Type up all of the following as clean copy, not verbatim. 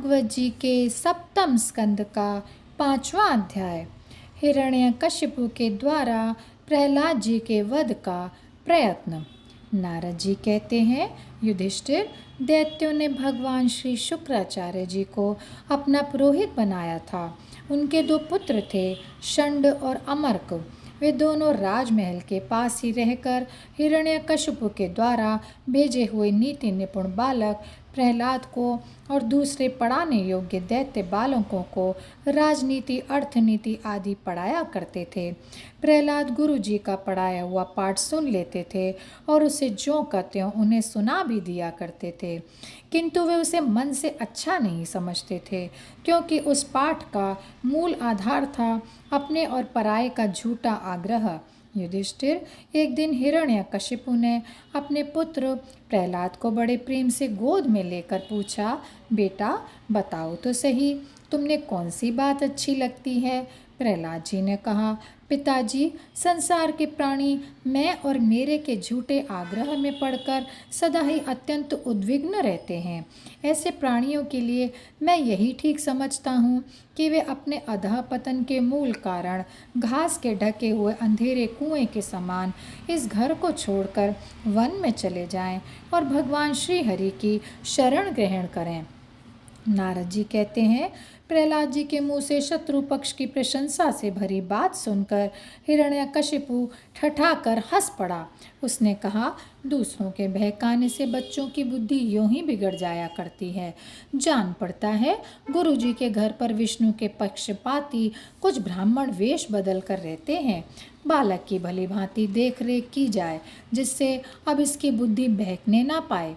भागवत जी के सप्तम स्कंद का 5वां अध्याय। हिरण्यकशिपु के द्वारा प्रहलाद जी के वध का प्रयत्न। नारद जी कहते हैं, युधिष्ठिर, दैत्यों ने भगवान श्री शुक्राचार्य जी को अपना पुरोहित बनाया था। उनके 2 पुत्र थे, षंड और अमर्क। वे दोनों राजमहल के पास ही रहकर हिरण्यकशिपु के द्वारा भेजे हुए नीति निपुण बालक प्रहलाद को और दूसरे पढ़ाने योग्य दैत्य बालकों को राजनीति, अर्थनीति आदि पढ़ाया करते थे। प्रहलाद गुरु जी का पढ़ाया हुआ पाठ सुन लेते थे और उसे ज्यों का त्यों उन्हें सुना भी दिया करते थे, किंतु वे उसे मन से अच्छा नहीं समझते थे, क्योंकि उस पाठ का मूल आधार था अपने और पराये का झूठा आग्रह। युधिष्ठिर, एक दिन हिरण्यकशिपु ने अपने पुत्र प्रहलाद को बड़े प्रेम से गोद में लेकर पूछा, बेटा बताओ तो सही, तुमने कौन सी बात अच्छी लगती है? प्रहलाद जी ने कहा, पिताजी, संसार के प्राणी मैं और मेरे के झूठे आग्रह में पड़कर सदा ही अत्यंत उद्विग्न रहते हैं। ऐसे प्राणियों के लिए मैं यही ठीक समझता हूँ कि वे अपने अधः पतन के मूल कारण घास के ढके हुए अंधेरे कुएं के समान इस घर को छोड़कर वन में चले जाएं और भगवान श्री हरि की शरण ग्रहण करें। नारद जी कहते हैं, प्रहलाद जी के मुंह से शत्रु पक्ष की प्रशंसा से भरी बात सुनकर हिरण्यकशिपु ठठाकर हंस पड़ा। उसने कहा, दूसरों के बहकाने से बच्चों की बुद्धि यूं ही बिगड़ जाया करती है। जान पड़ता है गुरु जी के घर पर विष्णु के पक्षपाती कुछ ब्राह्मण वेश बदल कर रहते हैं। बालक की भली भांति देख रेख की जाए, जिससे अब इसकी बुद्धि बहकने ना पाए।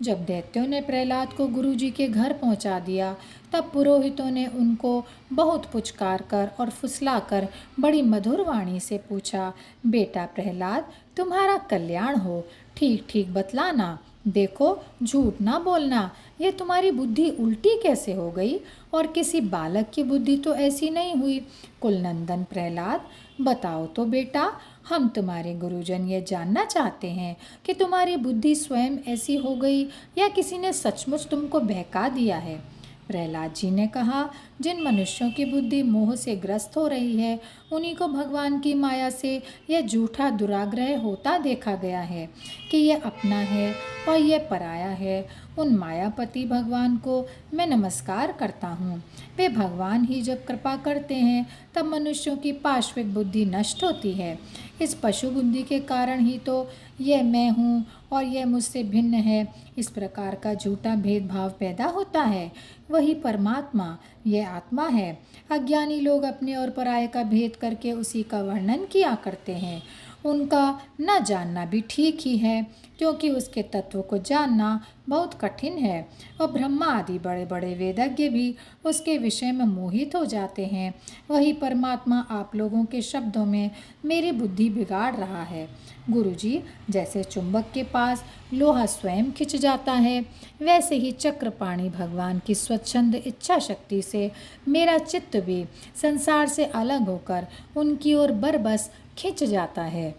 जब दैत्यों ने प्रहलाद को गुरुजी के घर पहुंचा दिया, तब पुरोहितों ने उनको बहुत पुचकार कर और फुसलाकर बड़ी मधुर वाणी से पूछा, बेटा प्रहलाद, तुम्हारा कल्याण हो, ठीक ठीक बतलाना, देखो झूठ ना बोलना। ये तुम्हारी बुद्धि उल्टी कैसे हो गई? और किसी बालक की बुद्धि तो ऐसी नहीं हुई। कुलनंदन प्रहलाद, बताओ तो बेटा, हम तुम्हारे गुरुजन ये जानना चाहते हैं कि तुम्हारी बुद्धि स्वयं ऐसी हो गई या किसी ने सचमुच तुमको बहका दिया है। प्रहलाद जी ने कहा, जिन मनुष्यों की बुद्धि मोह से ग्रस्त हो रही है, उन्हीं को भगवान की माया से यह झूठा दुराग्रह होता देखा गया है कि यह अपना है और यह पराया है। उन मायापति भगवान को मैं नमस्कार करता हूँ। वे भगवान ही जब कृपा करते हैं तब मनुष्यों की पाश्विक बुद्धि नष्ट होती है। इस पशु बुद्धि के कारण ही तो यह मैं हूँ और यह मुझसे भिन्न है, इस प्रकार का झूठा भेदभाव पैदा होता है। वही परमात्मा, यह आत्मा है। अज्ञानी लोग अपने और पराये का भेद करके उसी का वर्णन किया करते हैं। उनका न जानना भी ठीक ही है, क्योंकि उसके तत्व को जानना बहुत कठिन है और ब्रह्मा आदि बड़े बड़े वेदज्ञ भी उसके विषय में मोहित हो जाते हैं। वही परमात्मा आप लोगों के शब्दों में मेरी बुद्धि बिगाड़ रहा है। गुरुजी, जैसे चुंबक के पास लोहा स्वयं खिंच जाता है, वैसे ही चक्रपाणी भगवान की स्वच्छंद इच्छा शक्ति से मेरा चित्त भी संसार से अलग होकर उनकी ओर बरबस खिंच जाता है।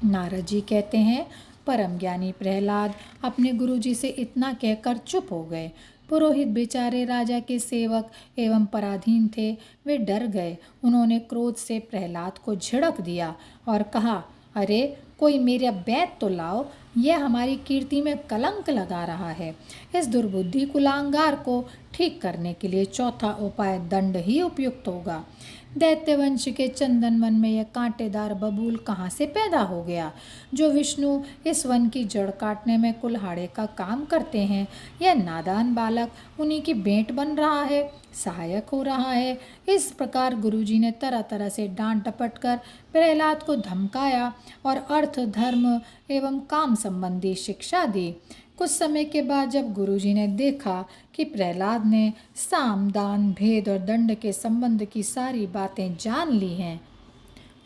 नारद जी कहते हैं, परम ज्ञानी प्रहलाद अपने गुरुजी से इतना कहकर चुप हो गए। पुरोहित बेचारे राजा के सेवक एवं पराधीन थे, वे डर गए। उन्होंने क्रोध से प्रहलाद को झिड़क दिया और कहा, अरे कोई मेरा बैत तो लाओ, यह हमारी कीर्ति में कलंक लगा रहा है। इस दुर्बुद्धि कुलांगार को ठीक करने के लिए चौथा उपाय दंड ही उपयुक्त होगा। दैत्यवंश के चंदन वन में यह कांटेदार बबूल कहाँ से पैदा हो गया, जो विष्णु इस वन की जड़ काटने में कुल्हाड़े का काम करते हैं? यह नादान बालक उन्हीं की भेंट बन रहा है, सहायक हो रहा है। इस प्रकार गुरुजी ने तरह तरह से डांट डपट कर प्रहलाद को धमकाया और अर्थ, धर्म एवं काम संबंधी शिक्षा दी। कुछ समय के बाद जब गुरुजी ने देखा कि प्रहलाद ने साम, दान, भेद और दंड के संबंध की सारी बातें जान ली हैं,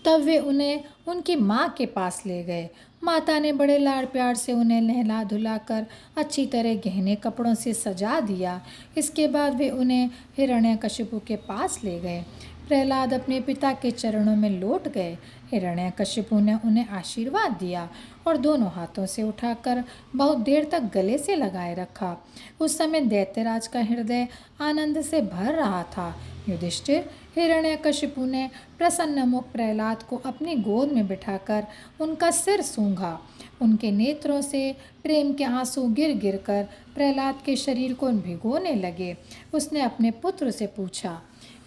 तब वे उन्हें उनकी माँ के पास ले गए। माता ने बड़े लाड़ प्यार से उन्हें नहला धुलाकर अच्छी तरह गहने कपड़ों से सजा दिया। इसके बाद वे उन्हें हिरण्यकशिपु के पास ले गए। प्रहलाद अपने पिता के चरणों में लौट गए। हिरण्यकशिपु ने उन्हें आशीर्वाद दिया और दोनों हाथों से उठाकर बहुत देर तक गले से लगाए रखा। उस समय दैत्यराज का हृदय आनंद से भर रहा था। युधिष्ठिर, हिरण्यकशिपु ने प्रसन्न मुख प्रहलाद को अपनी गोद में बिठाकर उनका सिर सूंघा। उनके नेत्रों से प्रेम के आंसू गिर गिर कर प्रहलाद के शरीर को भिगोने लगे। उसने अपने पुत्र से पूछा।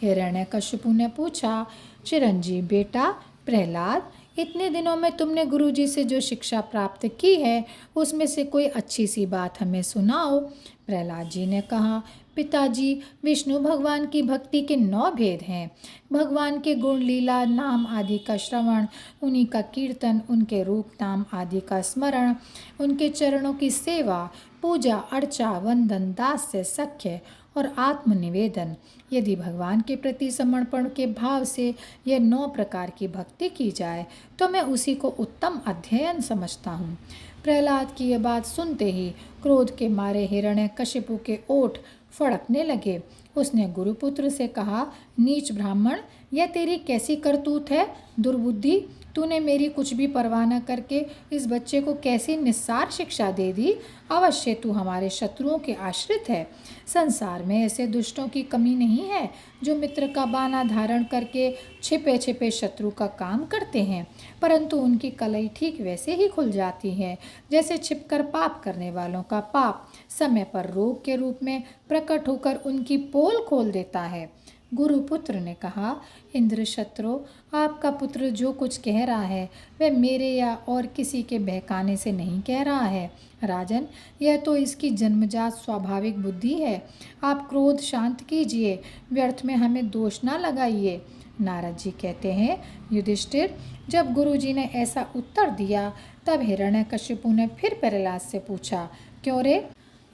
हिरण्यकशिपु ने पूछा, चिरंजीव बेटा प्रहलाद, इतने दिनों में तुमने गुरुजी से जो शिक्षा प्राप्त की है उसमें से कोई अच्छी सी बात हमें सुनाओ। प्रहलाद जी ने कहा, पिताजी, विष्णु भगवान की भक्ति के 9 भेद हैं। भगवान के गुण, लीला, नाम आदि का श्रवण, उन्हीं का कीर्तन, उनके रूप नाम आदि का स्मरण, उनके चरणों की सेवा, पूजा अर्चा, वंदन, दास्य, सख्य और आत्मनिवेदन। यदि भगवान के प्रति समर्पण के भाव से यह 9 प्रकार की भक्ति की जाए तो मैं उसी को उत्तम अध्ययन समझता हूँ। प्रहलाद की यह बात सुनते ही क्रोध के मारे हिरण्यकशिपु के ओठ फड़कने लगे। उसने गुरुपुत्र से कहा, नीच ब्राह्मण, यह तेरी कैसी करतूत है? दुर्बुद्धि, तूने मेरी कुछ भी परवाह न करके इस बच्चे को कैसी निस्सार शिक्षा दे दी। अवश्य तू हमारे शत्रुओं के आश्रित है। संसार में ऐसे दुष्टों की कमी नहीं है जो मित्र का बाना धारण करके छिपे छिपे शत्रु का काम करते हैं, परंतु उनकी कलई ठीक वैसे ही खुल जाती है जैसे छिपकर पाप करने वालों का पाप समय पर रोग के रूप में प्रकट होकर उनकी पोल खोल देता है। गुरुपुत्र ने कहा, इंद्र शत्रु, आपका पुत्र जो कुछ कह रहा है वह मेरे या और किसी के बहकाने से नहीं कह रहा है। राजन, यह तो इसकी जन्मजात स्वाभाविक बुद्धि है। आप क्रोध शांत कीजिए, व्यर्थ में हमें दोष ना लगाइए। नारद जी कहते हैं, युधिष्ठिर, जब गुरुजी ने ऐसा उत्तर दिया तब हिरण्यकशिपु ने फिर प्रहलाद से पूछा, क्यों रे?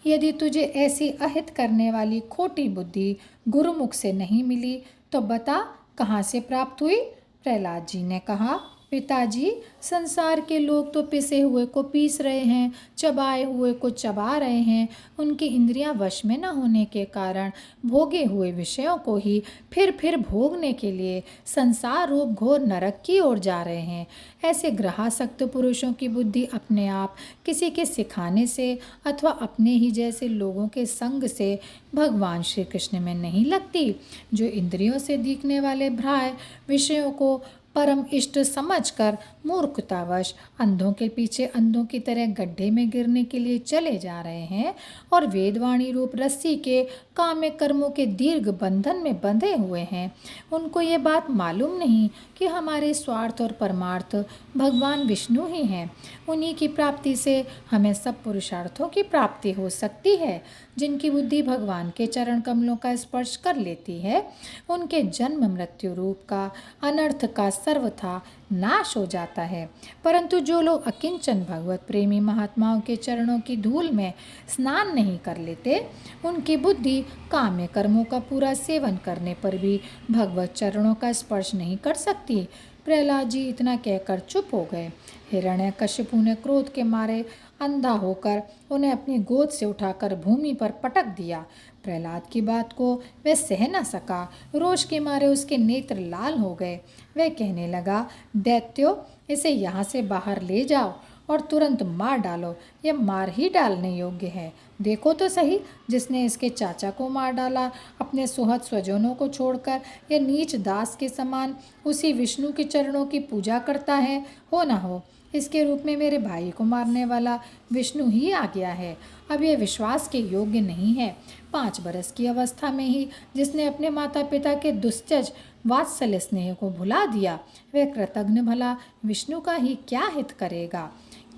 यदि तुझे ऐसी अहित करने वाली खोटी बुद्धि गुरुमुख से नहीं मिली तो बता कहाँ से प्राप्त हुई? प्रहलाद जी ने कहा, पिताजी, संसार के लोग तो पिसे हुए को पीस रहे हैं, चबाए हुए को चबा रहे हैं। उनकी इंद्रियां वश में न होने के कारण भोगे हुए विषयों को ही फिर भोगने के लिए संसार रूप घोर नरक की ओर जा रहे हैं। ऐसे ग्रहासक्त पुरुषों की बुद्धि अपने आप किसी के सिखाने से अथवा अपने ही जैसे लोगों के संग से भगवान श्री कृष्ण में नहीं लगती। जो इंद्रियों से दिखने वाले भ्राय विषयों को परम इष्ट समझकर मूर्खतावश अंधों के पीछे अंधों की तरह गड्ढे में गिरने के लिए चले जा रहे हैं और वेदवाणी रूप रस्सी के काम्य कर्मों के दीर्घ बंधन में बंधे हुए हैं, उनको ये बात मालूम नहीं कि हमारे स्वार्थ और परमार्थ भगवान विष्णु ही हैं। उन्हीं की प्राप्ति से हमें सब पुरुषार्थों की प्राप्ति हो सकती है। जिनकी बुद्धि भगवान के चरण कमलों का स्पर्श कर लेती है, उनके जन्म मृत्यु रूप का अनर्थ का सर्वथा नाश हो जाता है। परंतु जो लोग अकिंचन भगवत प्रेमी महात्माओं के चरणों की धूल में स्नान नहीं कर लेते, उनकी बुद्धि काम्य कर्मों का पूरा सेवन करने पर भी भगवत चरणों का स्पर्श नहीं कर सकती। प्रहलाद जी इतना कहकर चुप हो गए। हिरण्यकशिपु ने क्रोध के मारे अंधा होकर उन्हें अपनी गोद से उठाकर भूमि पर पटक दिया। प्रहलाद की बात को वह सह न सका। रोष के मारे उसके नेत्र लाल हो गए। वह कहने लगा, दैत्यो, इसे यहाँ से बाहर ले जाओ और तुरंत मार डालो। यह मार ही डालने योग्य है। देखो तो सही, जिसने इसके चाचा को मार डाला, अपने सुहृद स्वजनों को छोड़कर यह नीच दास के समान उसी विष्णु के चरणों की पूजा करता है। हो न हो इसके रूप में मेरे भाई को मारने वाला विष्णु ही आ गया है। अब यह विश्वास के योग्य नहीं है। 5 बरस की अवस्था में ही जिसने अपने माता पिता के दुस्सज वात्सल्य स्नेह को भुला दिया, वह कृतघ्न भला विष्णु का ही क्या हित करेगा।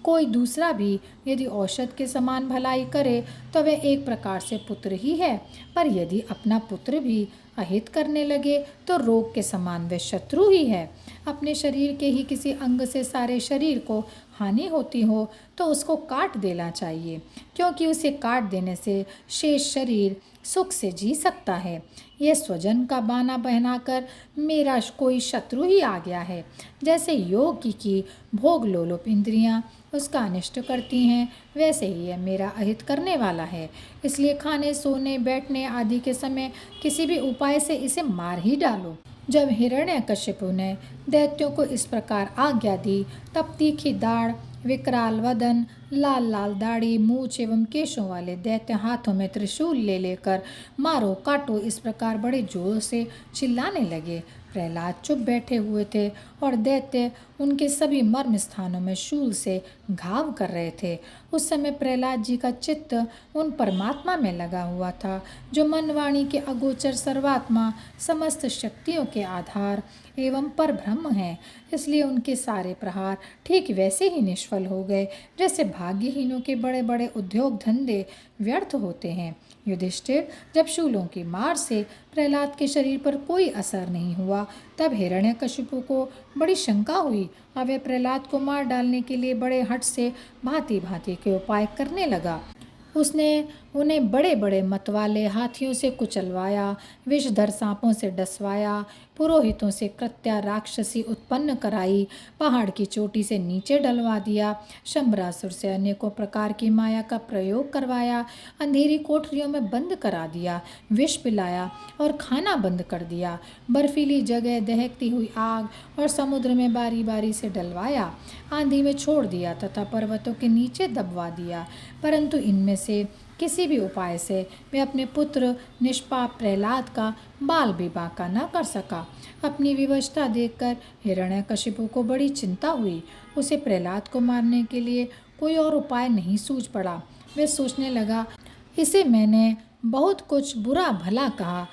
कोई दूसरा भी यदि औषध के समान भलाई करे तो वह एक प्रकार से पुत्र ही है, पर यदि अपना पुत्र भी अहित करने लगे तो रोग के समान वह शत्रु ही है। अपने शरीर के ही किसी अंग से सारे शरीर को हानि होती हो तो उसको काट देना चाहिए, क्योंकि उसे काट देने से शेष शरीर सुख से जी सकता है। यह स्वजन का बाना पहनाकर मेरा कोई शत्रु ही आ गया है। जैसे योगी की भोग लोलुप इंद्रियां उसका अनिष्ट करती हैं, वैसे ही यह मेरा अहित करने वाला है। इसलिए खाने, सोने, बैठने आदि के समय किसी भी उपाय से इसे मार ही डालो। जब हिरण्यकशिपु ने दैत्यों को इस प्रकार आज्ञा दी, तब तीखी दाढ़, विकराल वदन, लाल लाल दाढ़ी, मूछ एवं केशों वाले दैत्य हाथों में त्रिशूल ले लेकर मारो काटो इस प्रकार बड़े जोर से चिल्लाने लगे। प्रहलाद चुप बैठे हुए थे और दैत्य उनके सभी मर्म स्थानों में शूल से घाव कर रहे थे। उस समय प्रहलाद जी का चित्त उन परमात्मा में लगा हुआ था जो मनवाणी के अगोचर सर्वात्मा, समस्त शक्तियों के आधार एवं परब्रह्म है। इसलिए उनके सारे प्रहार ठीक वैसे ही निष्फल हो गए जैसे भाग्यहीनों के बड़े बड़े उद्योग धंधे व्यर्थ होते हैं। युधिष्ठिर, जब शूलों की मार से प्रहलाद के शरीर पर कोई असर नहीं हुआ, तब हिरण्यकशिपु को बड़ी शंका हुई और वह प्रहलाद को मार डालने के लिए बड़े हठ से भांति भांति के उपाय करने लगा। उसने उन्हें बड़े बड़े मतवाले हाथियों से कुचलवाया, विषधर सांपों से डसवाया, पुरोहितों से कृत्या राक्षसी उत्पन्न कराई, पहाड़ की चोटी से नीचे डलवा दिया, शंबरासुर से अनेकों प्रकार की माया का प्रयोग करवाया, अंधेरी कोठरियों में बंद करा दिया, विष पिलाया और खाना बंद कर दिया, बर्फीली जगह दहकती हुई आग और समुद्र में बारी बारी से डलवाया, आंधी में छोड़ दिया तथा पर्वतों के नीचे दबवा दिया, परंतु इनमें से किसी भी उपाय से वे अपने पुत्र निष्पाप प्रहलाद का बाल भी बांका न कर सका। अपनी विवशता देखकर हिरण्यकशिपु को बड़ी चिंता हुई। उसे प्रहलाद को मारने के लिए कोई और उपाय नहीं सूझ पड़ा। वे सोचने लगा, इसे मैंने बहुत कुछ बुरा भला कहा,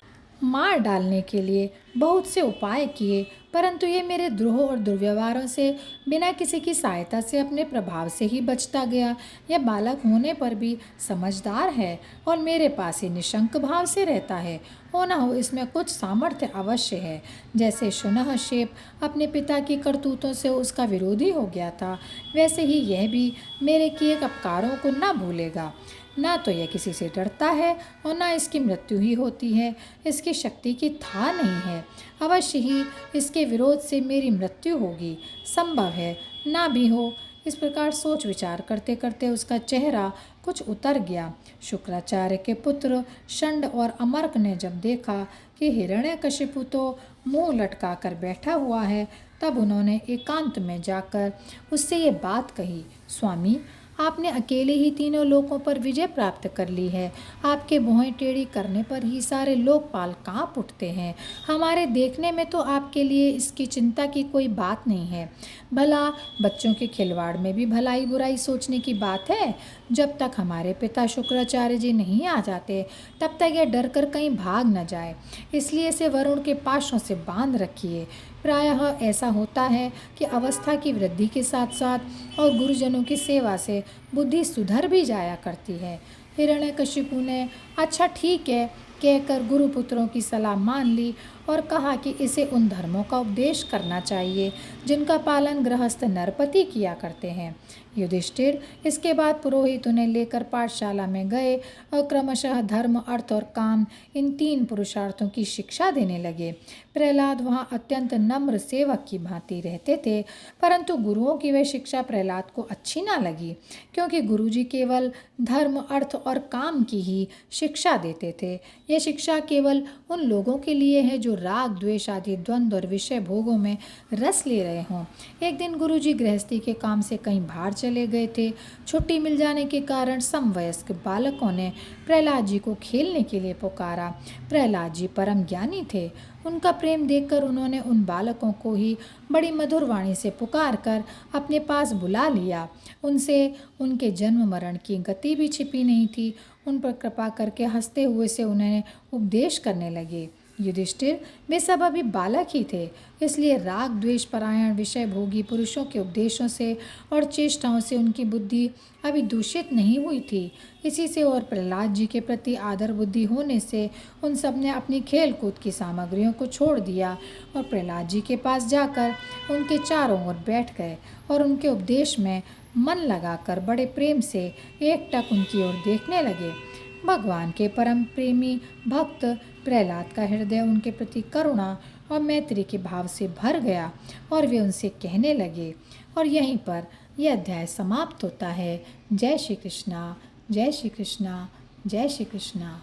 मार डालने के लिए बहुत से उपाय किए, परंतु ये मेरे द्रोह और दुर्व्यवहारों से बिना किसी की सहायता से अपने प्रभाव से ही बचता गया। यह बालक होने पर भी समझदार है और मेरे पास ही निशंक भाव से रहता है। हो ना हो इसमें कुछ सामर्थ्य अवश्य है। जैसे शुनहशेप अपने पिता की करतूतों से उसका विरोधी हो गया था, वैसे ही यह भी मेरे किए अपकारों को न भूलेगा। ना तो यह किसी से डरता है और ना इसकी मृत्यु ही होती है। इसकी शक्ति की था नहीं है। अवश्य ही इसके विरोध से मेरी मृत्यु होगी, संभव है ना भी हो। इस प्रकार सोच विचार करते करते उसका चेहरा कुछ उतर गया। शुक्राचार्य के पुत्र शंड और अमर्क ने जब देखा कि हिरण्यकशिपु तो मुंह लटका कर बैठा हुआ है, तब उन्होंने एकांत में जाकर उससे ये बात कही, स्वामी, आपने अकेले ही तीनों लोकों पर विजय प्राप्त कर ली है। आपके भौहें टेढ़ी करने पर ही सारे लोकपाल कांप उठते हैं। हमारे देखने में तो आपके लिए इसकी चिंता की कोई बात नहीं है। भला बच्चों के खिलवाड़ में भी भलाई बुराई सोचने की बात है। जब तक हमारे पिता शुक्राचार्य जी नहीं आ जाते, तब तक यह डर कर कहीं भाग न जाए। इसलिए इसे वरुण के पाशों से बांध रखिए। प्रायः ऐसा होता है कि अवस्था की वृद्धि के साथ साथ और गुरुजनों की सेवा से बुद्धि सुधर भी जाया करती है। हिरण्यकशिपु ने अच्छा ठीक है कहकर गुरुपुत्रों की सलाह मान ली और कहा कि इसे उन धर्मों का उपदेश करना चाहिए जिनका पालन गृहस्थ नरपति किया करते हैं। युधिष्ठिर इसके बाद पुरोहित उन्हें लेकर पाठशाला में गए और क्रमशः धर्म, अर्थ और काम इन तीन पुरुषार्थों की शिक्षा देने लगे। प्रहलाद वहाँ अत्यंत नम्र सेवक की भांति रहते थे, परंतु गुरुओं की वह शिक्षा प्रहलाद को अच्छी ना लगी, क्योंकि गुरुजी केवल धर्म, अर्थ और काम की ही शिक्षा देते थे। यह शिक्षा केवल उन लोगों के लिए है जो राग, द्वेष आदि द्वंद्व और विषय भोगों में रस ले रहे हों। एक दिन गुरुजी गृहस्थी के काम से कहीं बाहर चले गए थे। छुट्टी मिल जाने के कारण समवयस्क बालकों ने प्रहलाद जी को खेलने के लिए पुकारा। प्रहलाद जी परम ज्ञानी थे। उनका प्रेम देखकर उन्होंने उन बालकों को ही बड़ी मधुर वाणी से पुकार कर अपने पास बुला लिया। उनसे उनके जन्म मरण की गति भी छिपी नहीं थी। उन पर कृपा करके हंसते हुए से उन्हें उपदेश करने लगे। युधिष्ठिर वे सब अभी बालक ही थे, इसलिए राग, द्वेष परायण, विषय भोगी पुरुषों के उपदेशों से और चेष्टाओं से उनकी बुद्धि अभी दूषित नहीं हुई थी। इसी से और प्रहलाद जी के प्रति आदर बुद्धि होने से उन सब ने अपनी खेल कूद की सामग्रियों को छोड़ दिया और प्रहलाद जी के पास जाकर उनके चारों ओर बैठ गए और उनके उपदेश में मन लगाकर बड़े प्रेम से एकटक उनकी ओर देखने लगे। भगवान के परम प्रेमी भक्त प्रहलाद का हृदय उनके प्रति करुणा और मैत्री के भाव से भर गया और वे उनसे कहने लगे। और यहीं पर यह अध्याय समाप्त होता है। जय श्री कृष्णा, जय श्री कृष्णा, जय श्री कृष्णा।